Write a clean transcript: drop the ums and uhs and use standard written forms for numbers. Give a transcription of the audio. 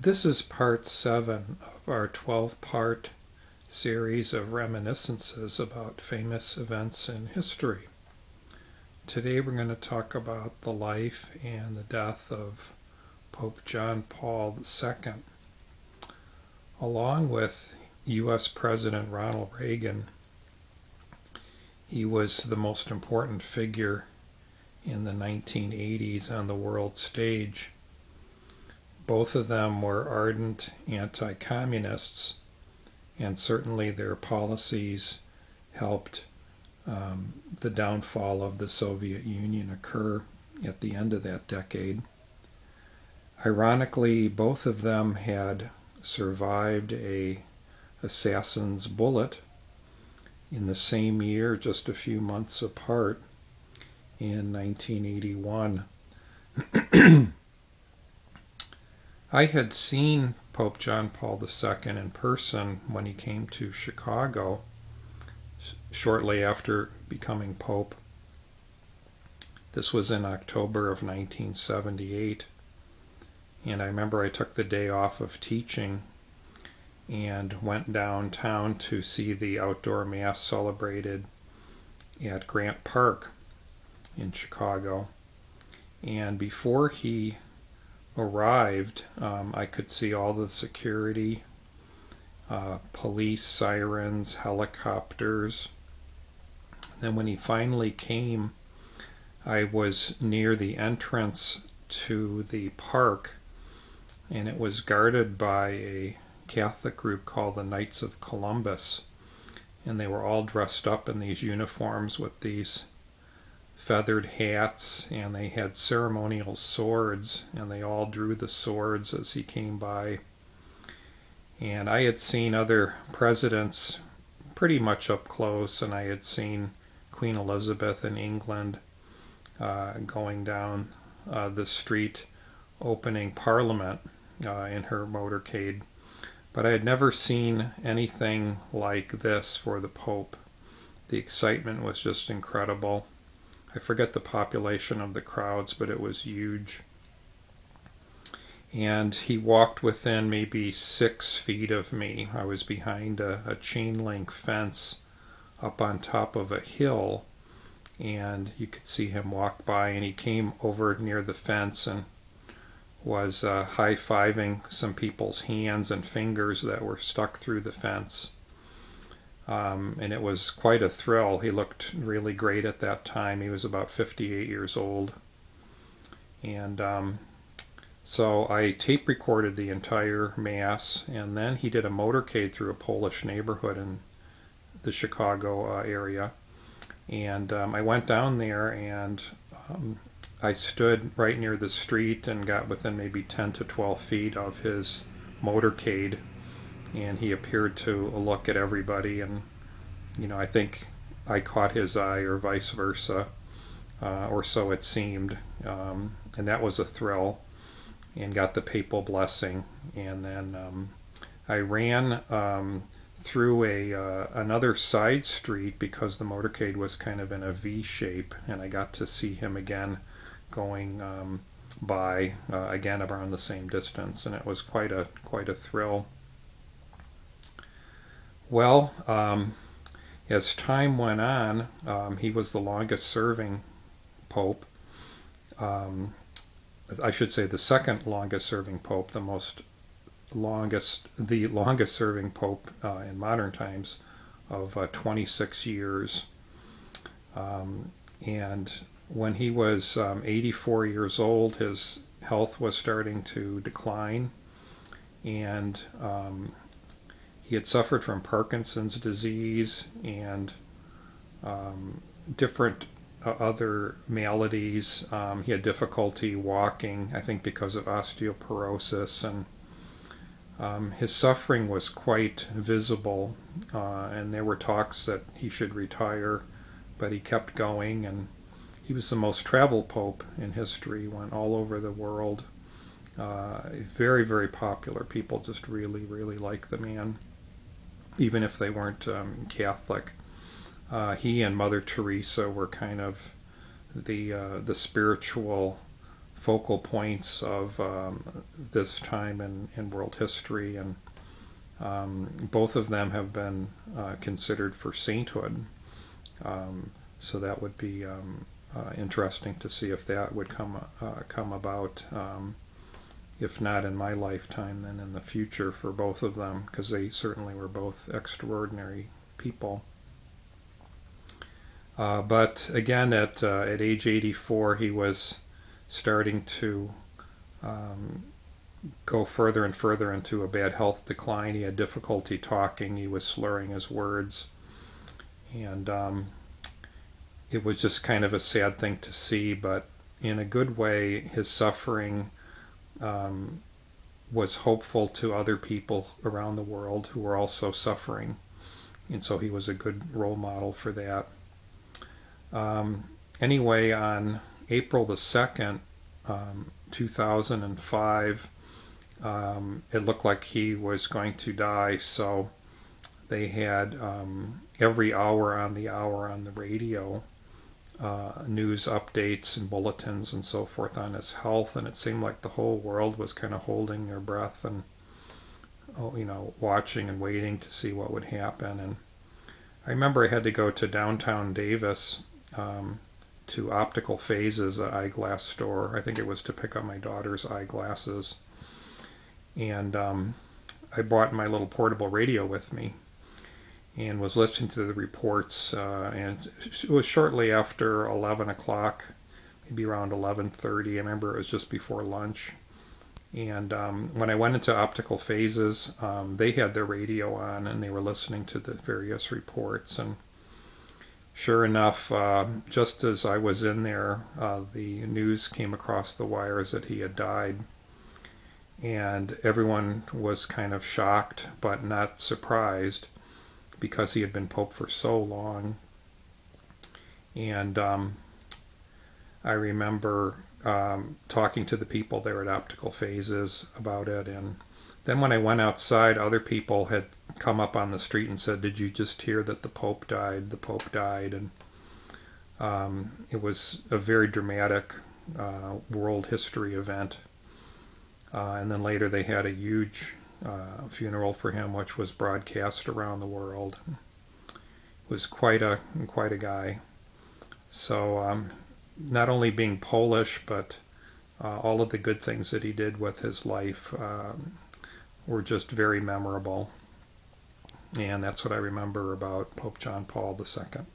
This is part 7 of our 12-part series of reminiscences about famous events in history. Today we're going to talk about the life and the death of Pope John Paul II. Along with U.S. President Ronald Reagan, he was the most important figure in the 1980s on the world stage. Both of them were ardent anti-communists, and certainly their policies helped the downfall of the Soviet Union occur at the end of that decade. Ironically, both of them had survived an assassin's bullet in the same year, just a few months apart, in 1981. I had seen Pope John Paul II in person when he came to Chicago shortly after becoming Pope. This was in October of 1978, and I remember I took the day off of teaching and went downtown to see the outdoor Mass celebrated at Grant Park in Chicago. And before he arrived, I could see all the security, police, sirens, helicopters. Then when he finally came, I was near the entrance to the park, and it was guarded by a Catholic group called the Knights of Columbus, and they were all dressed up in these uniforms with these feathered hats, and they had ceremonial swords, and they all drew the swords as he came by. And I had seen other presidents pretty much up close, and I had seen Queen Elizabeth in England going down the street opening Parliament in her motorcade. But I had never seen anything like this for the Pope. The excitement was just incredible. I forget the population of the crowds, but it was huge. And he walked within maybe 6 feet of me. I was behind a chain link fence up on top of a hill, and you could see him walk by, and he came over near the fence and was high-fiving some people's hands and fingers that were stuck through the fence. And it was quite a thrill. He looked really great at that time. He was about 58 years old. And so I tape recorded the entire Mass, and then he did a motorcade through a Polish neighborhood in the Chicago area. And I went down there, and I stood right near the street and got within maybe 10 to 12 feet of his motorcade. And he appeared to look at everybody, and I think I caught his eye, or vice versa, or so it seemed, and that was a thrill, and got the papal blessing. And then I ran through another side street because the motorcade was kind of in a V shape, and I got to see him again going by again around the same distance, and it was quite a thrill. Well, as time went on, he was the longest serving pope. I should say the second longest serving pope, the longest serving pope in modern times, of 26 years. And when he was 84 years old, his health was starting to decline, and he had suffered from Parkinson's disease and different other maladies. He had difficulty walking, I think because of osteoporosis, and his suffering was quite visible, and there were talks that he should retire, but he kept going, and he was the most traveled pope in history. He went all over the world. Very, very popular. People just really, really liked the man, even if they weren't Catholic. He and Mother Teresa were kind of the spiritual focal points of this time in world history, and both of them have been considered for sainthood. So that would be interesting to see if that would come about. If not in my lifetime, then in the future for both of them, because they certainly were both extraordinary people. But again, at age 84, he was starting to go further and further into a bad health decline. He had difficulty talking. He was slurring his words. And it was just kind of a sad thing to see, but in a good way, his suffering was hopeful to other people around the world who were also suffering. And so he was a good role model for that. Anyway, on April the 2nd, 2005, it looked like he was going to die, so they had every hour on the radio, news updates and bulletins and so forth on his health, and it seemed like the whole world was kind of holding their breath and watching and waiting to see what would happen. And I remember I had to go to downtown Davis to Optical Phases, an eyeglass store. I think it was to pick up my daughter's eyeglasses. And I brought my little portable radio with me and was listening to the reports. And it was shortly after 11 o'clock, maybe around 11:30. I remember it was just before lunch. And when I went into Optical Phases, they had their radio on and they were listening to the various reports. And sure enough, just as I was in there, the news came across the wires that he had died. And everyone was kind of shocked, but not surprised, because he had been Pope for so long. And I remember talking to the people there at Optical Phases about it. And then when I went outside, other people had come up on the street and said, "Did you just hear that the Pope died? The Pope died." And it was a very dramatic world history event. And then later they had a huge funeral for him, which was broadcast around the world. It was quite a guy. So not only being Polish, but all of the good things that he did with his life were just very memorable. And that's what I remember about Pope John Paul II.